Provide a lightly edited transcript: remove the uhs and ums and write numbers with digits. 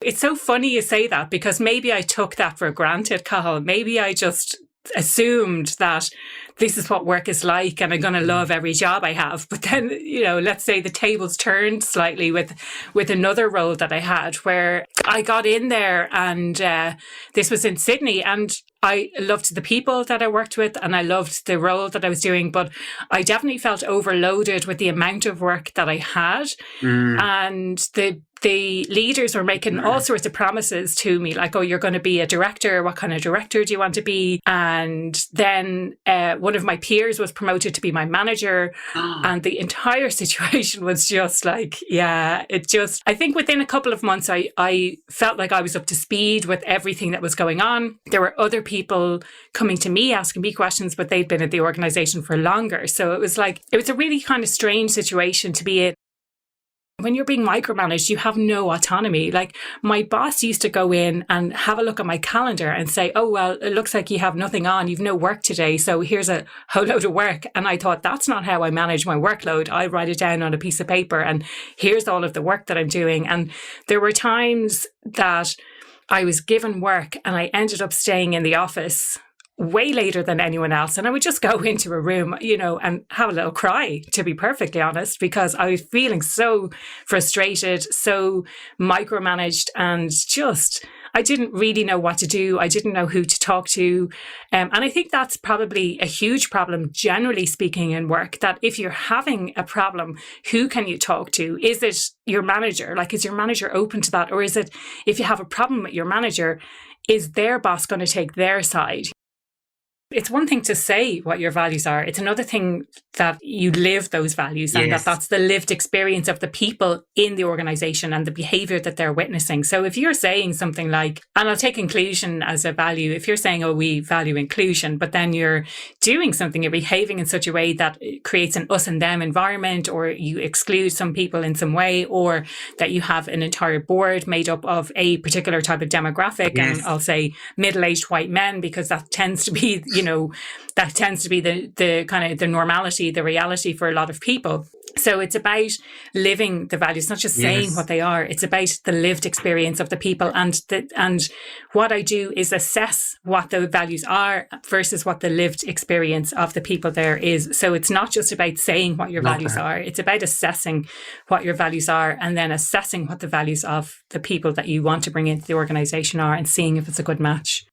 It's so funny you say that, because maybe I took that for granted, Cathal. Maybe I just assumed that this is what work is like and I'm going to love every job I have. But then, let's say the tables turned slightly with another role that I had, where I got in there, and this was in Sydney, and I loved the people that I worked with and I loved the role that I was doing, but I definitely felt overloaded with the amount of work that I had. And the leaders were making all sorts of promises to me, like, oh, you're going to be a director. What kind of director do you want to be? And then one of my peers was promoted to be my manager. And the entire situation was just like, I think within a couple of months, I felt like I was up to speed with everything that was going on. There were other people coming to me, asking me questions, but they'd been at the organization for longer. So it was a really kind of strange situation to be in. When you're being micromanaged, you have no autonomy. Like, my boss used to go in and have a look at my calendar and say, oh, well, it looks like you have nothing on. You've no work today. So here's a whole load of work. And I thought, that's not how I manage my workload. I write it down on a piece of paper and here's all of the work that I'm doing. And there were times that I was given work and I ended up staying in the office way later than anyone else. And I would just go into a room, and have a little cry, to be perfectly honest, because I was feeling so frustrated, so micromanaged, and I didn't really know what to do. I didn't know who to talk to. And I think that's probably a huge problem, generally speaking, in work, that if you're having a problem, who can you talk to? Is it your manager? Like, is your manager open to that? Or is it, if you have a problem with your manager, is their boss going to take their side? It's one thing to say what your values are. It's another thing that you live those values, and that's the lived experience of the people in the organization and the behavior that they're witnessing. So if you're saying something like, and I'll take inclusion as a value, if you're saying, oh, we value inclusion, but then you're doing something, you're behaving in such a way that creates an us and them environment, or you exclude some people in some way, or that you have an entire board made up of a particular type of demographic, and I'll say middle-aged white men, because that tends to be, the kind of the normality, the reality for a lot of people. So it's about living the values, not just saying what they are. It's about the lived experience of the people. And what I do is assess what the values are versus what the lived experience of the people there is. So it's not just about saying what your values are. It's about assessing what your values are, and then assessing what the values of the people that you want to bring into the organization are, and seeing if it's a good match.